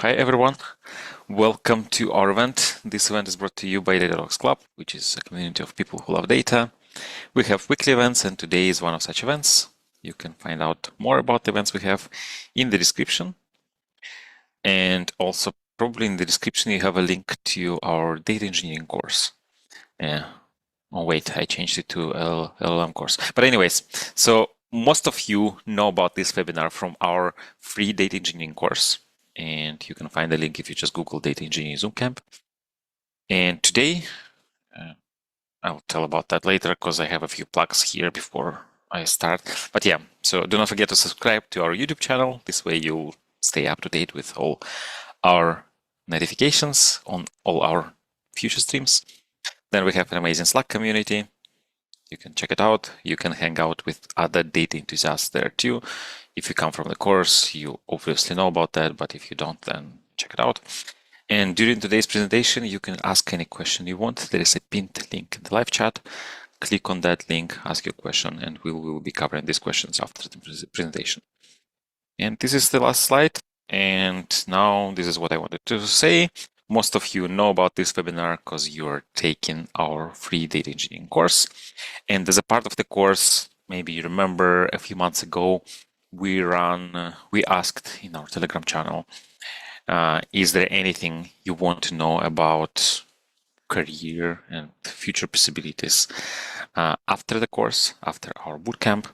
Hi everyone, welcome to our event. This event is brought to you by DataTalksClub, which is a community of people who love data. We have weekly events and today is one of such events. You can find out more about the events we have in the description. And also probably in the description you have a link to our data engineering course. Oh wait, I changed it to LLM course. But anyways, so most of you know about this webinar from our free data engineering course. And you can find the link if you just Google Data Engineering Zoom Camp. And today, I'll tell about that later because I have a few plugs here before I start. But yeah, so do not forget to subscribe to our YouTube channel. This way you'll stay up to date with all our notifications on all our future streams. Then we have an amazing Slack community. You can check it out. You can hang out with other data enthusiasts there too. If you come from the course, you obviously know about that, but if you don't, then check it out. And during today's presentation, you can ask any question you want. There is a pinned link in the live chat. Click on that link, ask your question, and we will be covering these questions after the presentation. And this is the last slide. And now this is what I wanted to say. Most of you know about this webinar because you are taking our free data engineering course. And as a part of the course, maybe you remember a few months ago, we asked in our Telegram channel, is there anything you want to know about career and future possibilities after the course, after our bootcamp?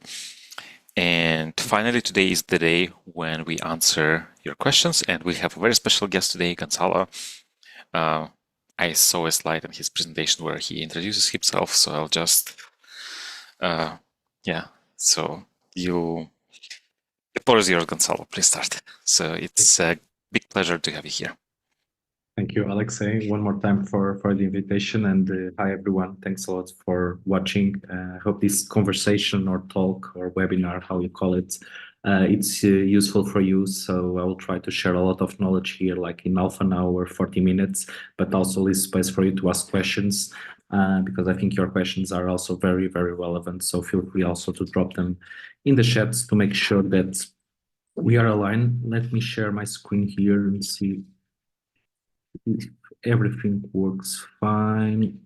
And finally, today is the day when we answer your questions, and we have a very special guest today, Gonçalo. I saw a slide in his presentation where he introduces himself, so I'll just, so the floor is yours, Gonçalo. Please start. So it's a big pleasure to have you here. Thank you, Alexey, one more time for the invitation, and hi everyone. Thanks a lot for watching. I hope this conversation or talk or webinar, how you call it, it's useful for you. So I will try to share a lot of knowledge here, like in half an hour, 40 minutes, but also leave space for you to ask questions, because I think your questions are also very, very relevant. So feel free also to drop them in the chats to make sure that we are aligned. Let me share my screen here and see if everything works fine.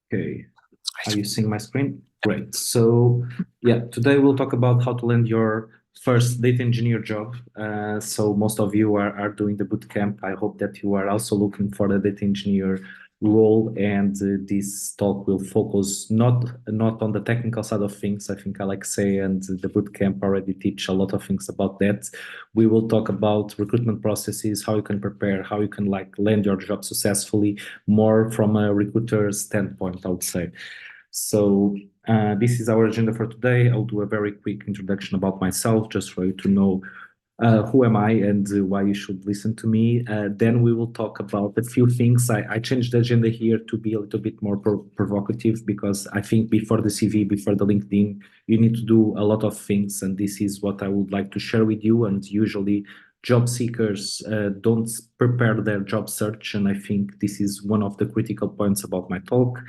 Okay, are you seeing my screen? Great. So yeah, today we'll talk about how to land your first data engineer job. So most of you are doing the bootcamp. I hope that you are also looking for the data engineer role, and this talk will focus not on the technical side of things. I think Alexey and the bootcamp already teach a lot of things about that. We will talk about recruitment processes, how you can prepare, how you can land your job successfully, more from a recruiter standpoint, I would say. So this is our agenda for today. I'll do a very quick introduction about myself, just for you to know who am I and why you should listen to me. Then we will talk about a few things. I changed the agenda here to be a little bit more provocative, because I think before the CV, before the LinkedIn, you need to do a lot of things, and this is what I would like to share with you. And usually job seekers don't prepare their job search, and I think this is one of the critical points about my talk.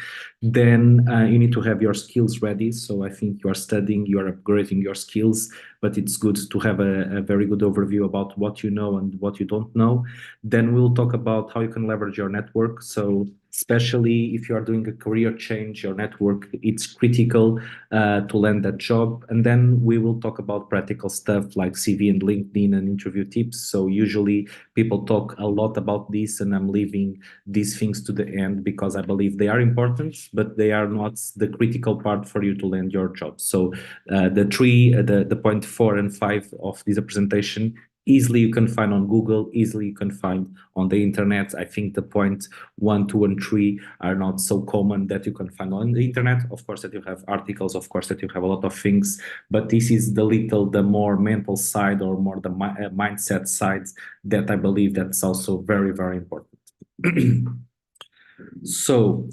Then you need to have your skills ready. So I think you are studying, you are upgrading your skills, but it's good to have a very good overview about what you know and what you don't know. Then we'll talk about how you can leverage your network. So especially if you are doing a career change, your network, it's critical to land that job. And then we will talk about practical stuff like CV and LinkedIn and interview tips. So usually people talk a lot about this, and I'm leaving these things to the end because I believe they are important, but they are not the critical part for you to land your job. So the point 4 and 5 of this presentation, easily you can find on Google, easily you can find on the internet. I think the point 1, 2, and 3 are not so common that you can find on the internet. Of course that you have articles, of course that you have a lot of things, but this is the more mental side, or more the mindset side, that I believe that's also very, very important. So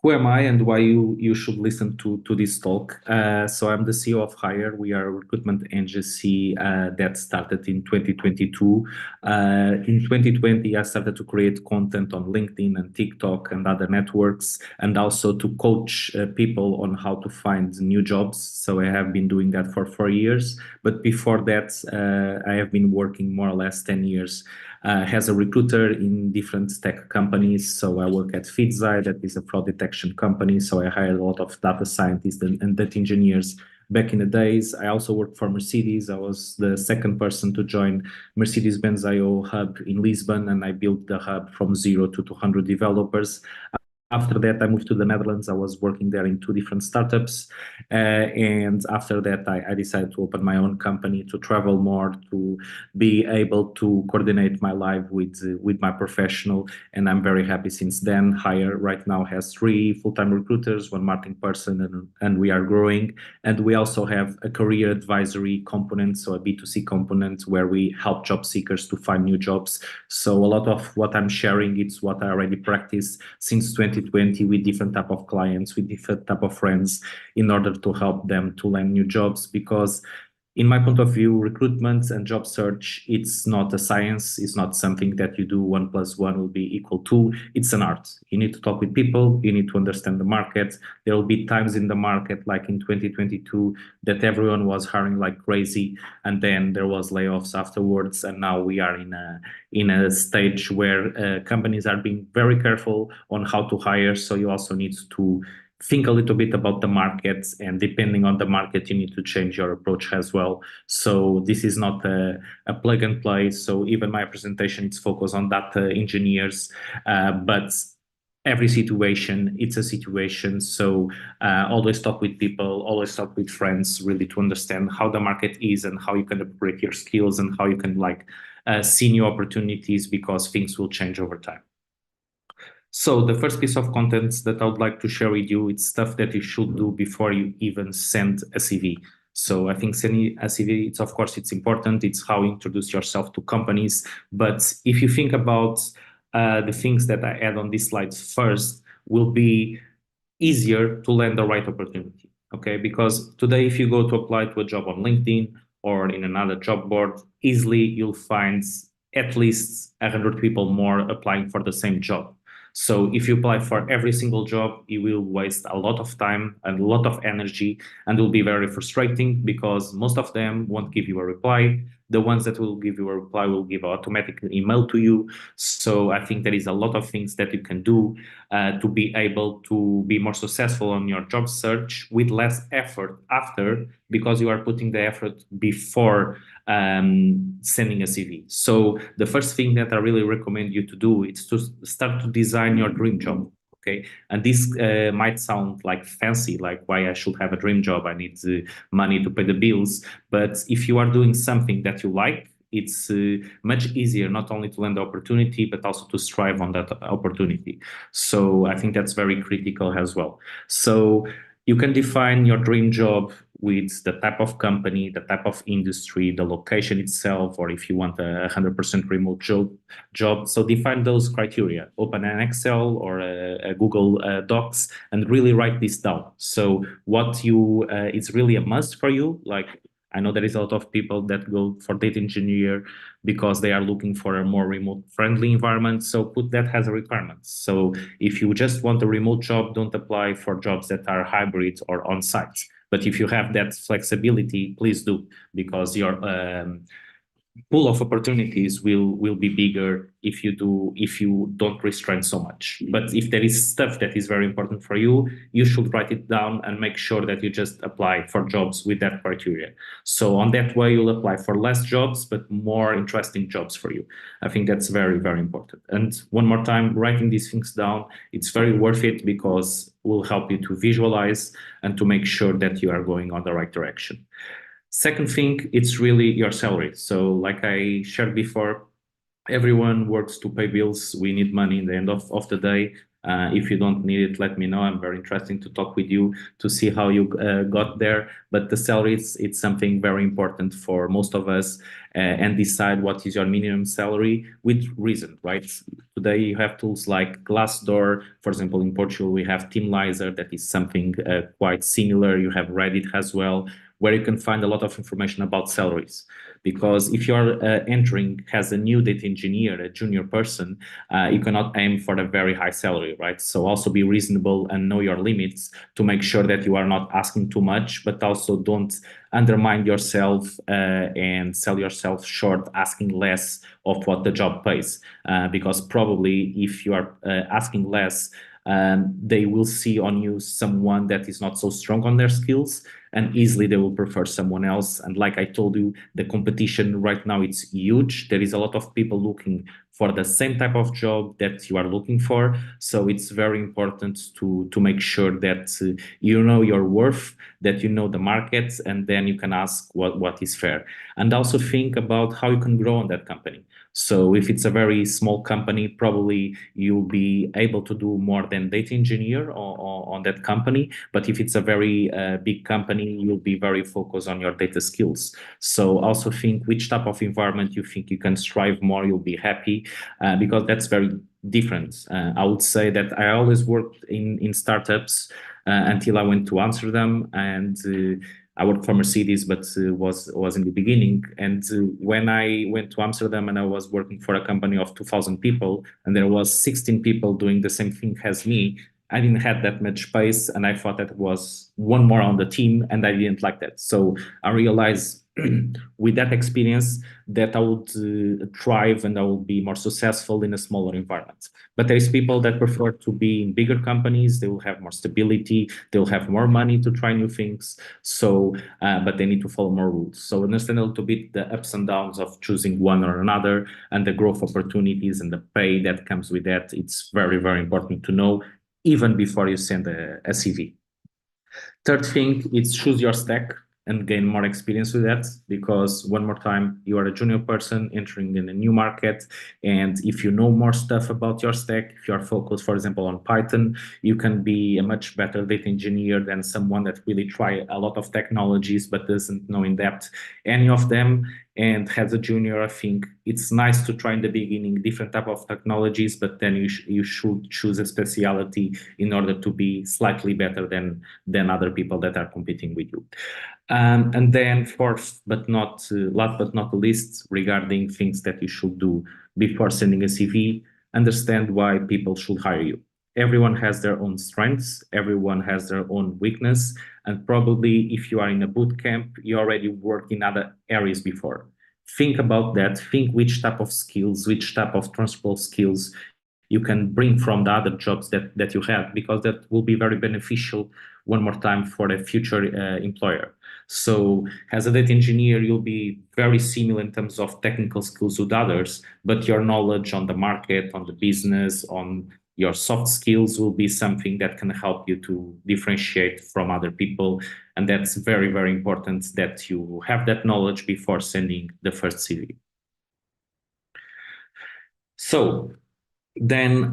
who am I and why you should listen to this talk. So I'm the CEO of Hiire. We are a recruitment agency that started in 2022. In 2020, I started to create content on LinkedIn and TikTok and other networks, and also to coach people on how to find new jobs. So I have been doing that for 4 years. But before that, I have been working more or less 10 years as a recruiter in different tech companies. So I work at Fidzai, that is a fraud detection company. So I hired a lot of data scientists and data engineers back in the days. I also worked for Mercedes. I was the second person to join Mercedes-Benz IO hub in Lisbon, and I built the hub from 0 to 200 developers. After that, I moved to the Netherlands. I was working there in 2 different startups. And after that, I decided to open my own company to travel more, to be able to coordinate my life with my professional. And I'm very happy since then. Hiire right now has 3 full-time recruiters, 1 marketing person, and we are growing. And we also have a career advisory component, so a B2C component where we help job seekers to find new jobs. So a lot of what I'm sharing, it's what I already practice since 2020 with different type of clients, with different type of friends, in order to help them to land new jobs. Because in my point of view, recruitment and job search, it's not a science. It's not something that you do 1 + 1 will be equal to. It's an art. You need to talk with people. You need to understand the market. There will be times in the market, like in 2022, that everyone was hiring like crazy, and then there was layoffs afterwards. And now we are in a stage where companies are being very careful on how to hire. So you also need to think a little bit about the market, and depending on the market, you need to change your approach as well. So this is not a plug and play. So even my presentation is focused on data engineers, but every situation, it's a situation. So always talk with people, always talk with friends, really to understand how the market is and how you can upgrade your skills and how you can see new opportunities, because things will change over time. So the first piece of content that I would like to share with you, it's stuff that you should do before you even send a CV. So I think sending a CV, it's of course, it's important. It's how you introduce yourself to companies. But if you think about the things that I add on these slides first, will be easier to land the right opportunity. Okay, because today, if you go to apply to a job on LinkedIn or in another job board, easily you'll find at least 100 people more applying for the same job. So if you apply for every single job, you will waste a lot of time and a lot of energy, and it will be very frustrating because most of them won't give you a reply. The ones that will give you a reply will give an automatic email to you. So I think there is a lot of things that you can do to be able to be more successful on your job search with less effort after, because you are putting the effort before sending a CV. So the first thing that I really recommend you to do is to start to design your dream job. Okay, and this might sound like fancy, like why I should have a dream job. I need money to pay the bills. But if you are doing something that you like, it's much easier not only to land the opportunity, but also to strive on that opportunity. So I think that's very critical as well. So you can define your dream job with the type of company, the type of industry, the location itself, or if you want a 100% remote job. So define those criteria, open an Excel or a Google Docs, and really write this down. So what it's really a must for you. Like, I know there is a lot of people that go for data engineer because they are looking for a more remote friendly environment. So put that as a requirement. So if you just want a remote job, don't apply for jobs that are hybrid or on site. But if you have that flexibility, please do, because your pool of opportunities will be bigger if you don't restrain so much. But if there is stuff that is very important for you, you should write it down and make sure that you just apply for jobs with that criteria. So on that way, you'll apply for less jobs, but more interesting jobs for you. I think that's very, very important. And one more time, writing these things down, it's very worth it, because it will help you to visualize and to make sure that you are going on the right direction. Second thing, it's really your salary. So like I shared before, everyone works to pay bills. We need money in the end of the day. If you don't need it, let me know. I'm very interested to talk with you to see how you got there. But the salary, it's something very important for most of us, and decide what is your minimum salary with reason, right? Today you have tools like Glassdoor. For example, in Portugal, we have Teamlizer, that is something quite similar. You have Reddit as well, where you can find a lot of information about salaries. Because if you're entering as a new data engineer, a junior person, you cannot aim for a very high salary, right? So also be reasonable and know your limits to make sure that you are not asking too much, but also don't undermine yourself and sell yourself short asking less of what the job pays. Because probably if you are asking less, they will see on you someone that is not so strong on their skills, and easily they will prefer someone else. And like I told you, the competition right now, it's huge. There is a lot of people looking for the same type of job that you are looking for. So it's very important to make sure that you know your worth, that you know the market, and then you can ask what is fair. And also think about how you can grow on that company. So if it's a very small company, probably you'll be able to do more than data engineer on that company. But if it's a very big company, you'll be very focused on your data skills. So also think which type of environment you think you can strive more, you'll be happy, because that's very different. I would say that I always worked in startups until I went to Amsterdam, and I worked for Mercedes, but was in the beginning. And when I went to Amsterdam and I was working for a company of 2,000 people, and there was 16 people doing the same thing as me, I didn't have that much space, and I thought that was one more on the team, and I didn't like that. So I realized with that experience that I would thrive and I will be more successful in a smaller environment. But there is people that prefer to be in bigger companies. They will have more stability. They'll have more money to try new things. So, but they need to follow more rules. So understand a little bit the ups and downs of choosing one or another, and the growth opportunities and the pay that comes with that. It's very, very important to know even before you send a CV. Third thing is choose your stack and gain more experience with that, because one more time, you are a junior person entering in a new market. And if you know more stuff about your stack, if you are focused, for example, on Python, you can be a much better data engineer than someone that really try a lot of technologies but doesn't know in depth any of them. And as a junior, I think it's nice to try in the beginning different type of technologies, but then you should choose a specialty in order to be slightly better than other people that are competing with you. And then fourth, but not last but not least, regarding things that you should do before sending a CV, understand why people should hire you. Everyone has their own strengths, everyone has their own weakness, and probably if you are in a boot camp, you already worked in other areas before. Think about that, think which type of skills, which type of transferable skills you can bring from the other jobs that you have, because that will be very beneficial one more time for a future employer. So as a data engineer, you'll be very similar in terms of technical skills with others, but your knowledge on the market, on the business, on your soft skills will be something that can help you to differentiate from other people. And that's very, very important that you have that knowledge before sending the first CV. So then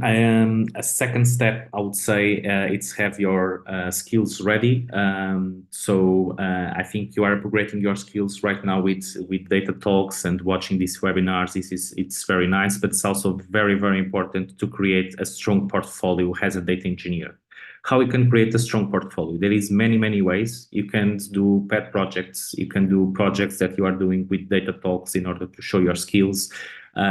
a second step, I would say, it's have your skills ready. I think you are upgrading your skills right now with data talks and watching these webinars. It's very nice, but it's also very, very important to create a strong portfolio as a data engineer. How you can create a strong portfolio? There is many ways. You can do pet projects. You can do projects that you are doing with data talks in order to show your skills.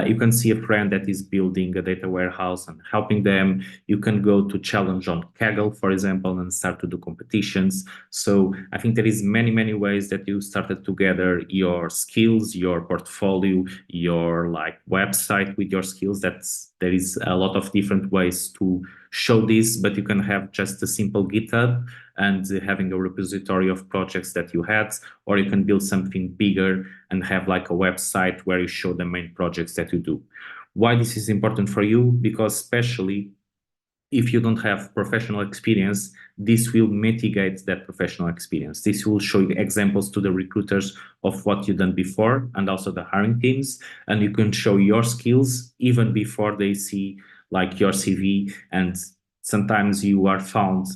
You can see a friend that is building a data warehouse and helping them. You can go to challenge on Kaggle, for example, and start to do competitions. So I think there is many ways that you started to gather your skills, your portfolio, your website with your skills. There is a lot of different ways to show this, but you can have just a simple GitHub and having a repository of projects that you had, or you can build something bigger and have a website where you show the main projects that you do. Why this is important for you? Because especially if you don't have professional experience, this will mitigate that professional experience. This will show you examples to the recruiters of what you've done before and also the hiring teams, and you can show your skills even before they see your CV, and sometimes you are found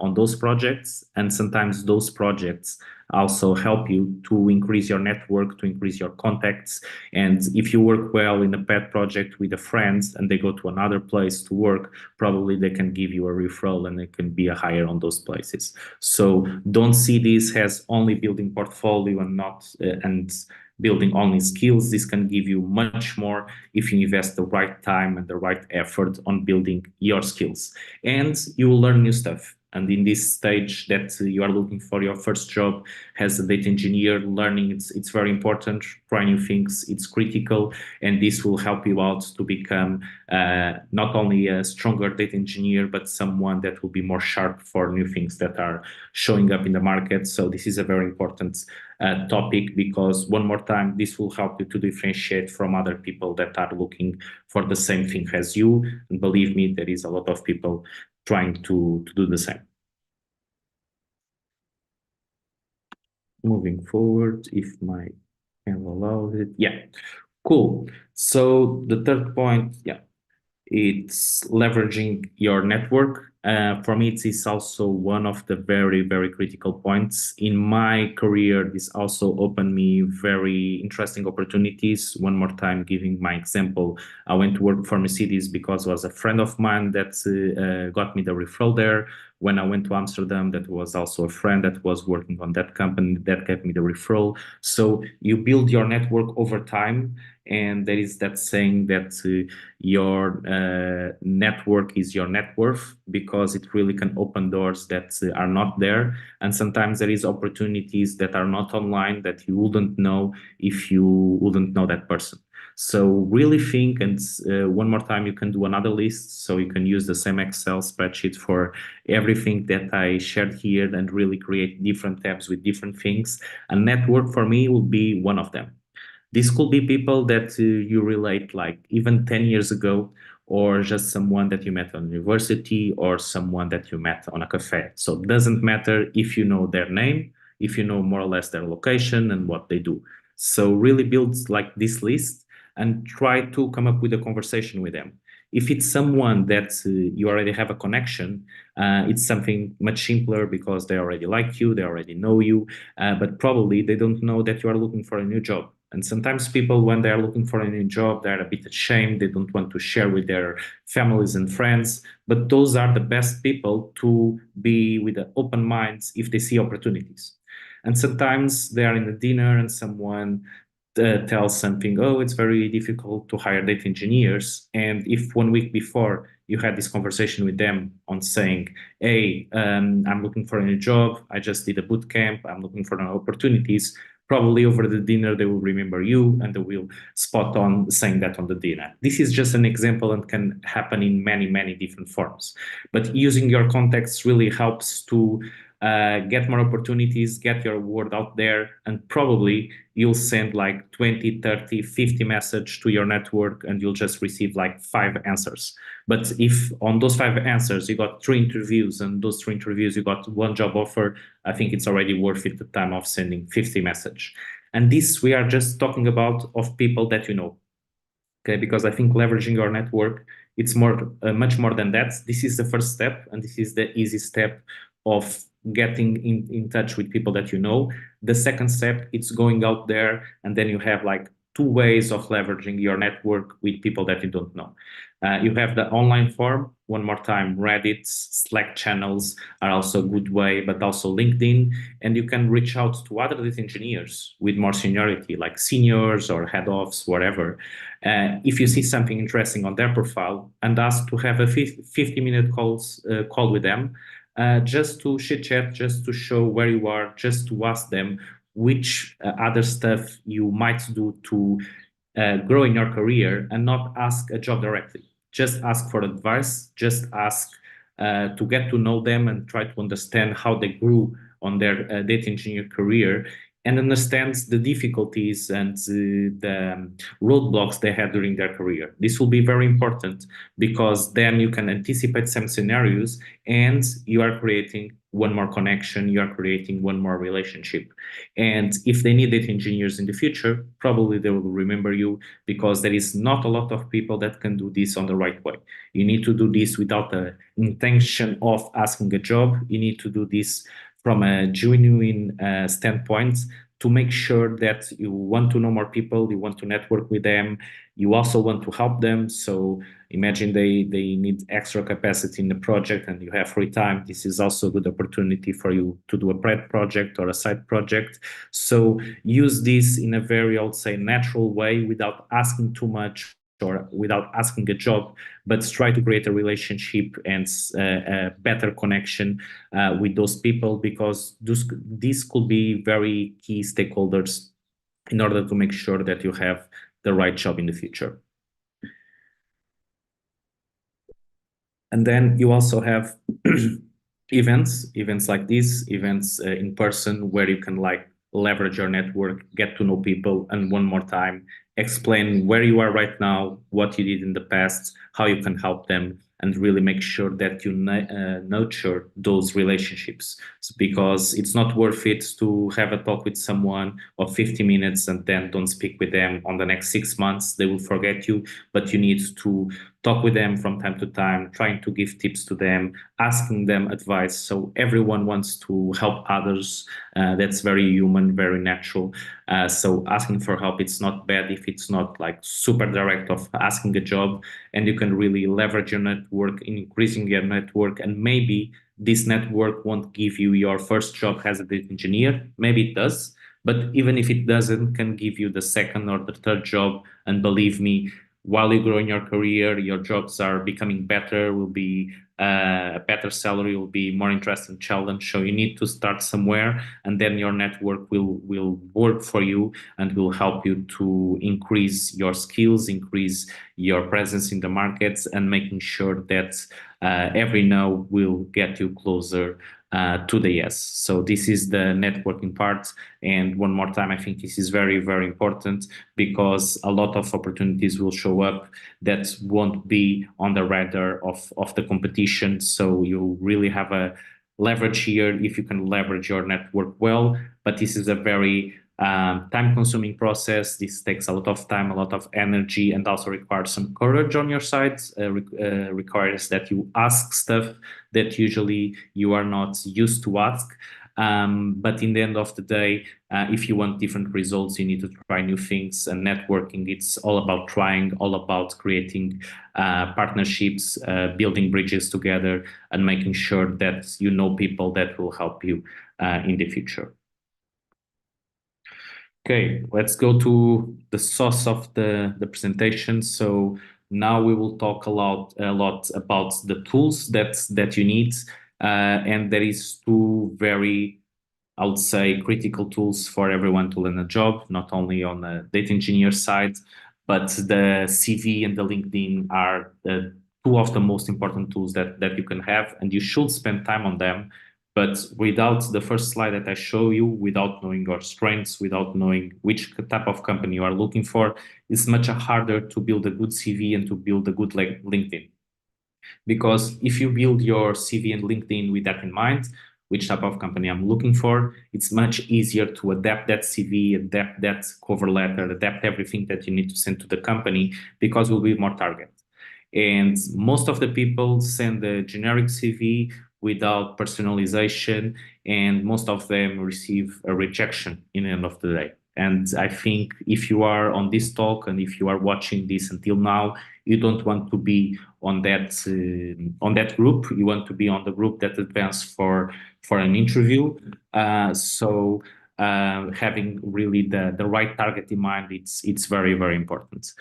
on those projects, and sometimes those projects also help you to increase your network, to increase your contacts. And if you work well in a pet project with a friend and they go to another place to work, probably they can give you a referral and it can be a hire on those places. So don't see this as only building portfolio and not and building only skills. This can give you much more if you invest the right time and the right effort on building your skills. And you will learn new stuff. And in this stage that you are looking for your first job as a data engineer, learning it's very important. Try new things, it's critical, and this will help you out to become not only a stronger data engineer, but someone that will be more sharp for new things that are showing up in the market. So this is a very important topic, because one more time, this will help you to differentiate from other people that are looking for the same thing as you. And believe me, there is a lot of people trying to do the same. Moving forward, if my camera allows it. Yeah, cool. So the third point, yeah, it's leveraging your network. For me, it's also one of the very, very critical points. In my career, this also opened me very interesting opportunities. One more time, giving my example, I went to work for Mercedes because it was a friend of mine that got me the referral there. When I went to Amsterdam, that was also a friend that was working on that company that gave me the referral. So you build your network over time. And there is that saying that your network is your net worth, because it really can open doors that are not there. And sometimes there is opportunities that are not online that you wouldn't know if you wouldn't know that person. So really think, and one more time, you can do another list. So you can use the same Excel spreadsheet for everything that I shared here and really create different tabs with different things. And network for me will be one of them. This could be people that you relate like even 10 years ago, or just someone that you met on university, or someone that you met on a cafe. So it doesn't matter if you know their name, if you know more or less their location and what they do. So really build like this list and try to come up with a conversation with them. If it's someone that you already have a connection, it's something much simpler, because they already like you, they already know you, but probably they don't know that you are looking for a new job. And sometimes people, when they are looking for a new job, they're a bit ashamed. They don't want to share with their families and friends. But those are the best people to be with open minds if they see opportunities. And sometimes they are in a dinner and someone tells something, oh, it's very difficult to hire data engineers. And if 1 week before you had this conversation with them on saying, hey, I'm looking for a new job, I just did a boot camp, I'm looking for new opportunities, probably over the dinner they will remember you and they will spot on saying that on the dinner. This is just an example and can happen in many, many different forms. But using your contacts really helps to get more opportunities, get your word out there, and probably you'll send like 20, 30, 50 messages to your network and you'll just receive like 5 answers. But if on those 5 answers you got 3 interviews, and those 3 interviews you got 1 job offer, I think it's already worth it the time of sending 50 messages. And this we are just talking about of people that you know. Okay, because I think leveraging your network, it's more much more than that. This is the first step, and this is the easy step of getting in touch with people that you know. The second step, it's going out there, and then you have like 2 ways of leveraging your network with people that you don't know. You have the online form. One more time, Reddit, Slack channels are also a good way, but also LinkedIn. And you can reach out to other data engineers with more seniority, like seniors or head offs, whatever. If you see something interesting on their profile, and ask to have a 50-minute call with them, just to chit chat, just to show where you are, just to ask them which other stuff you might do to grow in your career, and not ask a job directly. Just ask for advice, just ask to get to know them and try to understand how they grew on their data engineer career. and understands the difficulties and the roadblocks they had during their career. This will be very important because then you can anticipate some scenarios and you are creating one more connection, you are creating one more relationship. And if they need data engineers in the future, probably they will remember you because there is not a lot of people that can do this on the right way. You need to do this without the intention of asking a job. You need to do this from a genuine standpoint to make sure that you want to know more people, you want to network with them, you also want to help them. So imagine they need extra capacity in the project and you have free time. This is also a good opportunity for you to do a pet project or a side project. So use this in a very, I would say, natural way without asking too much or without asking a job, but try to create a relationship and a better connection with those people, because these could be very key stakeholders in order to make sure that you have the right job in the future. And then you also have events like this, events in person where you can like leverage your network, get to know people, and one more time, explain where you are right now, what you did in the past, how you can help them, and really make sure that you nurture those relationships. Because it's not worth it to have a talk with someone of 50 minutes and then don't speak with them on the next 6 months. They will forget you, but you need to talk with them from time to time, trying to give tips to them, asking them advice. So everyone wants to help others. That's very human, very natural. So asking for help, it's not bad if it's not like super direct of asking a job, and you can really leverage your network, increasing your network. And maybe this network won't give you your first job as a data engineer. Maybe it does. But even if it doesn't, can give you the second or the third job. And believe me, while you grow in your career, your jobs are becoming better, will be a better salary, will be more interesting challenge. So you need to start somewhere, and then your network will work for you and will help you to increase your skills, increase your presence in the markets, and making sure that every no will get you closer to the yes. So this is the networking part. And one more time, I think this is very, very important, because a lot of opportunities will show up that won't be on the radar of the competition. So you really have a leverage here if you can leverage your network well. But this is a very time-consuming process. This takes a lot of time, a lot of energy, and also requires some courage on your side. Requires that you ask stuff that usually you are not used to ask. But in the end of the day, if you want different results, you need to try new things. And networking, it's all about trying, all about creating partnerships, building bridges together, and making sure that you know people that will help you in the future. Okay, let's go to the sauce of the presentation. So now we will talk a lot about the tools that you need. And there is two very, I would say, critical tools for everyone to land a job, not only on the data engineer side, but the CV and the LinkedIn are two of the most important tools that you can have, and you should spend time on them. But without the first slide that I show you, without knowing your strengths, without knowing which type of company you are looking for, it's much harder to build a good CV and to build a good LinkedIn. Because if you build your CV and LinkedIn with that in mind, which type of company I'm looking for, it's much easier to adapt that CV, adapt that cover letter, adapt everything that you need to send to the company, because we'll be more target. And most of the people send a generic CV without personalization, and most of them receive a rejection in the end of the day. And I think if you are on this talk and if you are watching this until now, you don't want to be on that group. You want to be on the group that advanced for an interview. So having really the right target in mind, it's very, very important.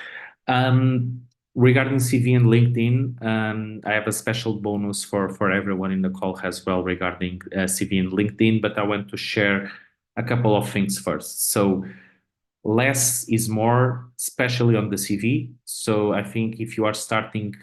Regarding CV and LinkedIn, I have a special bonus for everyone in the call as well regarding CV and LinkedIn, but I want to share a couple of things first. So less is more, especially on the CV. So I think if you are starting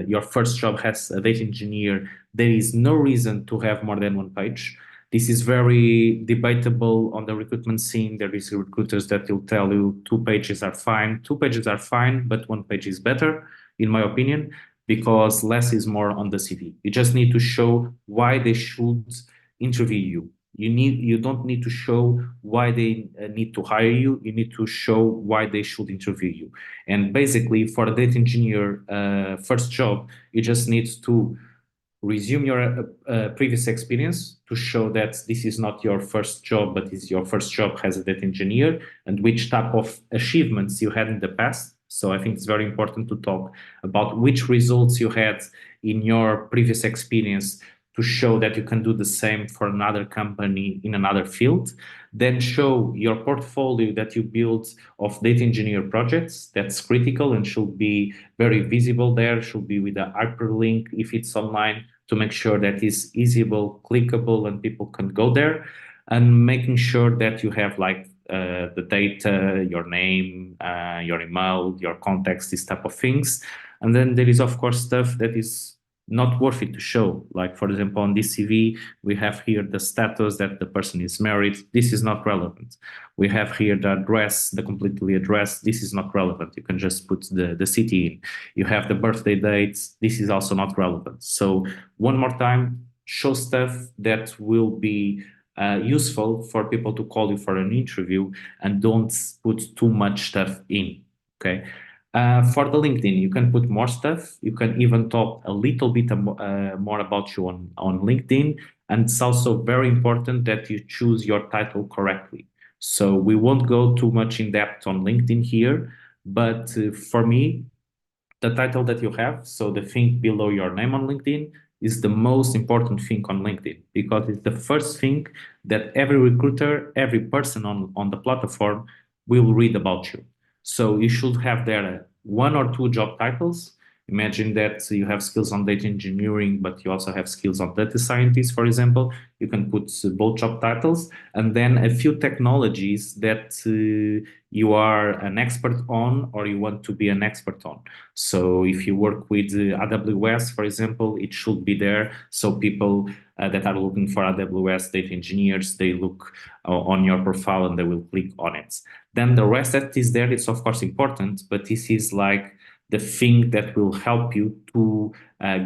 your first job as a data engineer, there is no reason to have more than one page. This is very debatable on the recruitment scene. There is recruiters that will tell you 2 pages are fine. 2 pages are fine, but 1 page is better, in my opinion, because less is more on the CV. You just need to show why they should interview you. You don't need to show why they need to hire you. You need to show why they should interview you. And basically, for a data engineer first job, you just need to resume your previous experience to show that this is not your first job, but is your first job as a data engineer, and which type of achievements you had in the past. So I think it's very important to talk about which results you had in your previous experience to show that you can do the same for another company in another field. Then show your portfolio that you built of data engineer projects. That's critical and should be very visible there, should be with a hyperlink if it's online, to make sure that it's easyable, clickable, and people can go there. And making sure that you have like the data, your name, your email, your contacts, this type of things. And then there is, of course, stuff that is not worth it to show. Like, for example, on this CV, we have here the status that the person is married. This is not relevant. We have here the address, the completely address. This is not relevant. You can just put the city in. You have the birthday dates. This is also not relevant. So one more time, show stuff that will be useful for people to call you for an interview, and don't put too much stuff in, okay? For the LinkedIn, you can put more stuff. You can even talk a little bit more about you on LinkedIn. And it's also very important that you choose your title correctly. So we won't go too much in depth on LinkedIn here, but for me, the title that you have, so the thing below your name on LinkedIn, is the most important thing on LinkedIn, because it's the first thing that every recruiter, every person on the platform will read about you. So you should have there 1 or 2 job titles. Imagine that you have skills on data engineering, but you also have skills on data scientist, for example. You can put both job titles, and then a few technologies that you are an expert on or you want to be an expert on. So if you work with AWS, for example, it should be there. So people that are looking for AWS data engineers, they look on your profile and they will click on it. Then the rest that is there, it's of course important, but this is like the thing that will help you to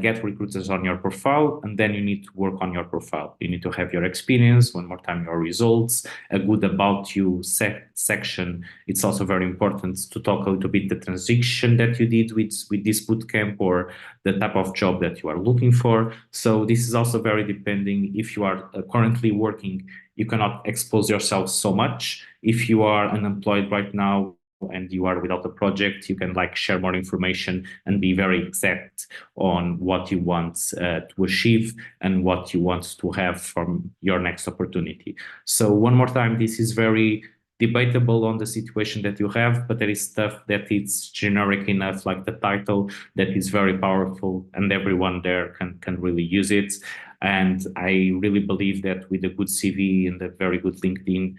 get recruiters on your profile. And then you need to work on your profile. You need to have your experience, one more time, your results, a good about you section. It's also very important to talk a little bit the transition that you did with this bootcamp, or the type of job that you are looking for. So this is also very depending. If you are currently working, you cannot expose yourself so much. If you are unemployed right now and you are without a project, you can like share more information and be very exact on what you want to achieve and what you want to have from your next opportunity. So one more time, this is very debatable on the situation that you have, but there is stuff that it's generic enough, like the title, that is very powerful and everyone there can really use it. And I really believe that with a good CV and a very good LinkedIn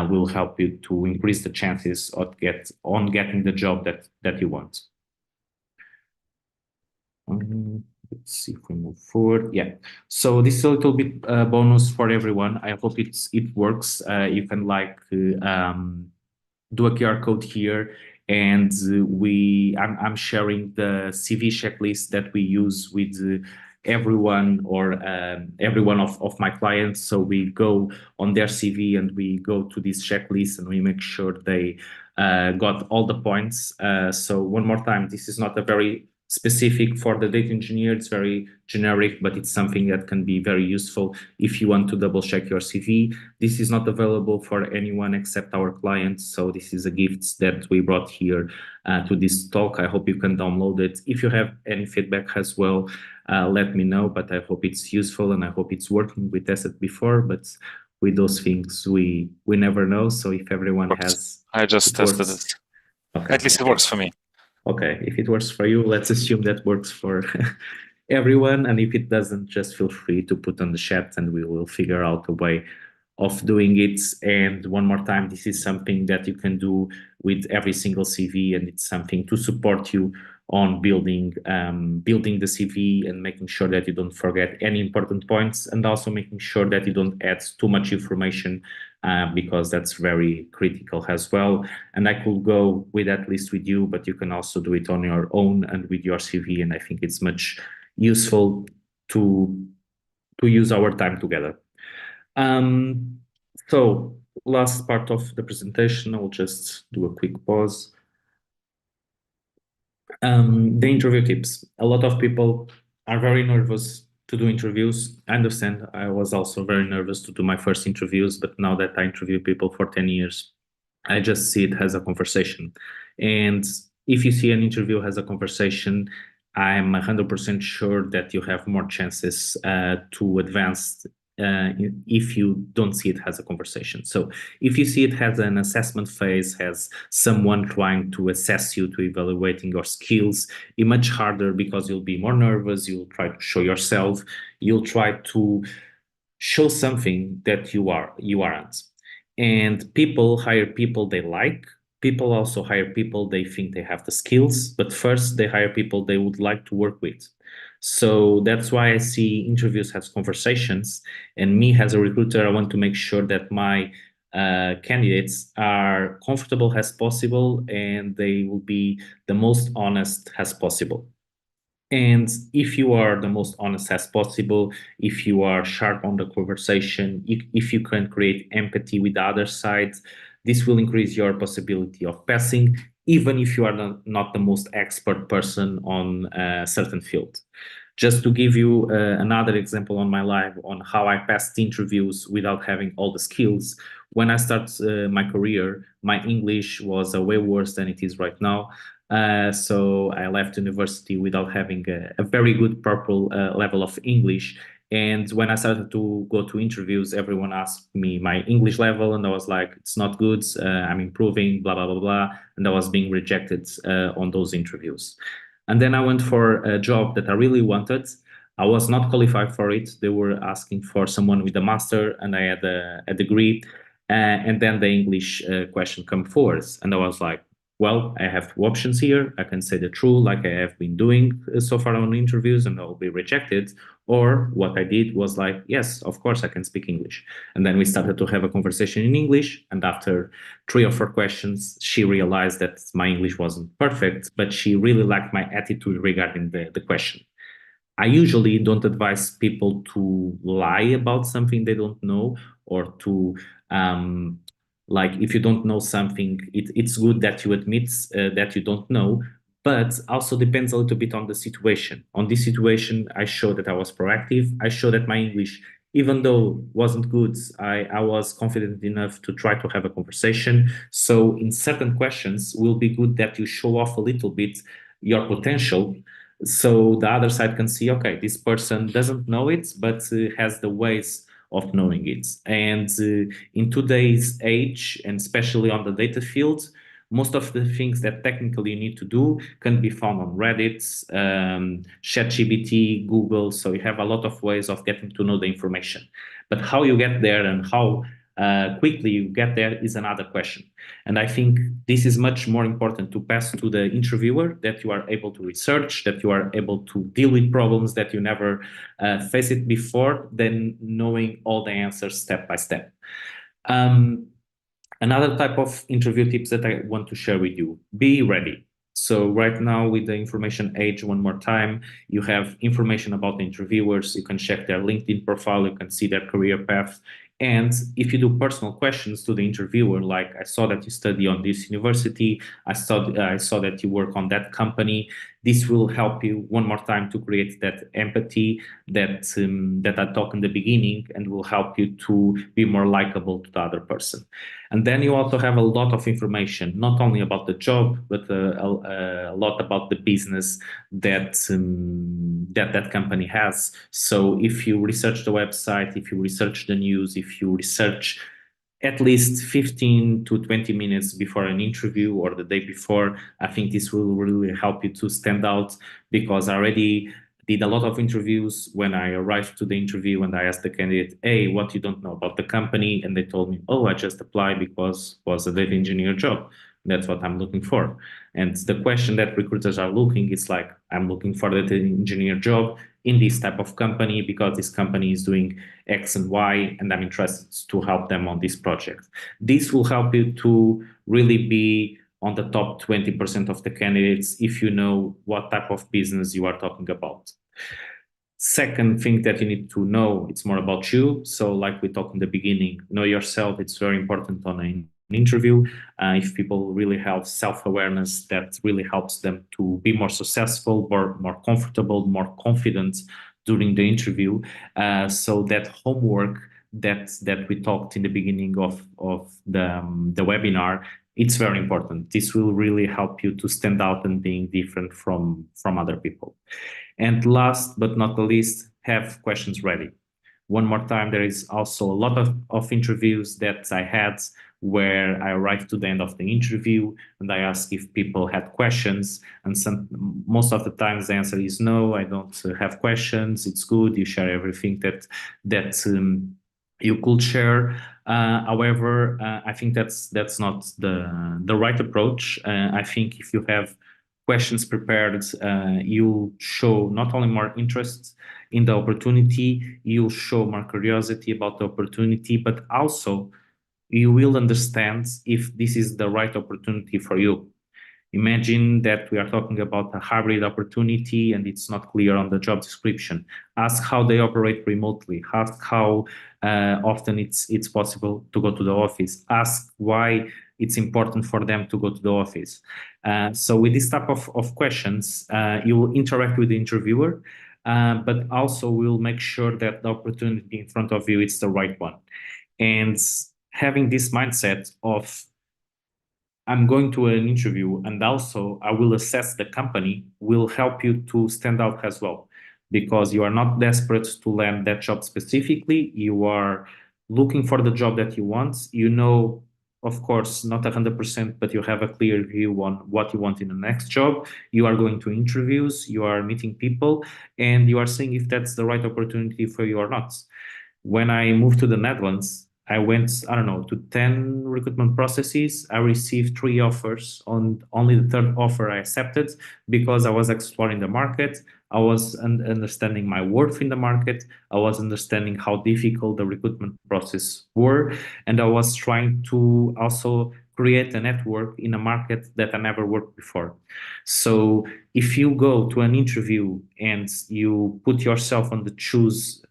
will help you to increase the chances of getting the job that you want. Let's see if we move forward. Yeah. So this is a little bit bonus for everyone. I hope it works. You can like do a QR code here, and I'm sharing the CV checklist that we use with everyone, or every one of my clients. So we go on their CV and we go to this checklist and we make sure they got all the points. So one more time, this is not a very specific for the data engineer. It's very generic, but it's something that can be very useful if you want to double check your CV. This is not available for anyone except our clients. So this is a gift that we brought here to this talk. I hope you can download it. If you have any feedback as well, let me know, but I hope it's useful and I hope it's working. We tested before, but with those things, we never know. So if everyone has... I just tested it. Okay. At least it works for me. Okay, if it works for you, let's assume that works for everyone. And if it doesn't, just feel free to put on the chat and we will figure out a way of doing it. And one more time, this is something that you can do with every single CV, and it's something to support you on building the CV and making sure that you don't forget any important points, and also making sure that you don't add too much information because that's very critical as well. And I could go with that list with you, but you can also do it on your own and with your CV. And I think it's much useful to use our time together. So last part of the presentation, I'll just do a quick pause. The interview tips. A lot of people are very nervous to do interviews. I understand. I was also very nervous to do my first interviews, but now that I interview people for 10 years, I just see it as a conversation. And if you see an interview as a conversation, I'm 100% sure that you have more chances to advance if you don't see it as a conversation. So if you see it as an assessment phase, as someone trying to assess you, to evaluating your skills, it's much harder because you'll be more nervous, you'll try to show yourself, you'll try to show something that you aren't. And people hire people they like. People also hire people they think they have the skills, but first they hire people they would like to work with. So that's why I see interviews as conversations. And me as a recruiter, I want to make sure that my candidates are comfortable as possible and they will be the most honest as possible. And if you are the most honest as possible, if you are sharp on the conversation, if you can create empathy with the other side, this will increase your possibility of passing, even if you are not the most expert person on a certain field. Just to give you another example on my life on how I passed interviews without having all the skills. When I started my career, my English was way worse than it is right now. So I left university without having a very good proper level of English. And when I started to go to interviews, everyone asked me my English level, and I was like, it's not good. I'm improving, blah, blah, blah, blah. And I was being rejected on those interviews. And then I went for a job that I really wanted. I was not qualified for it. They were asking for someone with a master, and I had a degree. And then the English question come forward. And I was like, well, I have two options here. I can say the truth, like I have been doing so far on interviews, and I'll be rejected. Or what I did was like, yes, of course, I can speak English. And then we started to have a conversation in English. And after 3 or 4 questions, she realized that my English wasn't perfect, but she really liked my attitude regarding the question. I usually don't advise people to lie about something they don't know, or to like, if you don't know something, it's good that you admit that you don't know, but also depends a little bit on the situation. On this situation, I showed that I was proactive. I showed that my English, even though wasn't good, I was confident enough to try to have a conversation. So in certain questions, will be good that you show off a little bit your potential, so the other side can see, okay, this person doesn't know it, but has the ways of knowing it. And in today's age, and especially on the data field, most of the things that technically you need to do can be found on Reddit, ChatGPT, Google. So you have a lot of ways of getting to know the information. But how you get there and how quickly you get there is another question. And I think this is much more important to pass to the interviewer, that you are able to research, that you are able to deal with problems that you never faced it before, than knowing all the answers step by step. Another type of interview tips that I want to share with you: be ready. So right now, with the information age, one more time, you have information about the interviewers. You can check their LinkedIn profile. You can see their career path. And if you do personal questions to the interviewer, like, I saw that you study on this university, I saw that you work on that company, this will help you one more time to create that empathy that I talked in the beginning, and will help you to be more likable to the other person. And then you also have a lot of information, not only about the job, but a lot about the business that that company has. So if you research the website, if you research the news, if you research at least 15 to 20 minutes before an interview or the day before, I think this will really help you to stand out, because I already did a lot of interviews. When I arrived to the interview and I asked the candidate, hey, what you don't know about the company? And they told me, oh, I just applied because it was a data engineer job. That's what I'm looking for. And the question that recruiters are looking is like, I'm looking for the engineer job in this type of company because this company is doing X and Y, and I'm interested to help them on this project. This will help you to really be on the top 20% of the candidates if you know what type of business you are talking about. Second thing that you need to know, it's more about you. So like we talked in the beginning, know yourself. It's very important on an interview. If people really have self-awareness, that really helps them to be more successful, more comfortable, more confident during the interview. So that homework that we talked in the beginning of the webinar, it's very important. This will really help you to stand out and being different from other people. And last but not the least, have questions ready. One more time, there is also a lot of interviews that I had where I arrived to the end of the interview and I asked if people had questions. And most of the times the answer is no, I don't have questions. It's good. You share everything that you could share. However, I think that's not the right approach. I think if you have questions prepared, you show not only more interest in the opportunity, you show more curiosity about the opportunity, but also you will understand if this is the right opportunity for you. Imagine that we are talking about a hybrid opportunity and it's not clear on the job description. Ask how they operate remotely. Ask how often it's possible to go to the office. Ask why it's important for them to go to the office. So with this type of questions, you will interact with the interviewer, but also will make sure that the opportunity in front of you is the right one. And having this mindset of I'm going to an interview and also I will assess the company will help you to stand out as well, because you are not desperate to land that job specifically. You are looking for the job that you want. You know, of course, not 100%, but you have a clear view on what you want in the next job. You are going to interviews, you are meeting people, and you are seeing if that's the right opportunity for you or not. When I moved to the Netherlands, I went, I don't know, to 10 recruitment processes. I received 3 offers. On only the third offer I accepted because I was exploring the market. I was understanding my worth in the market. I was understanding how difficult the recruitment process were. And I was trying to also create a network in a market that I never worked before. So if you go to an interview and you put yourself on the shoes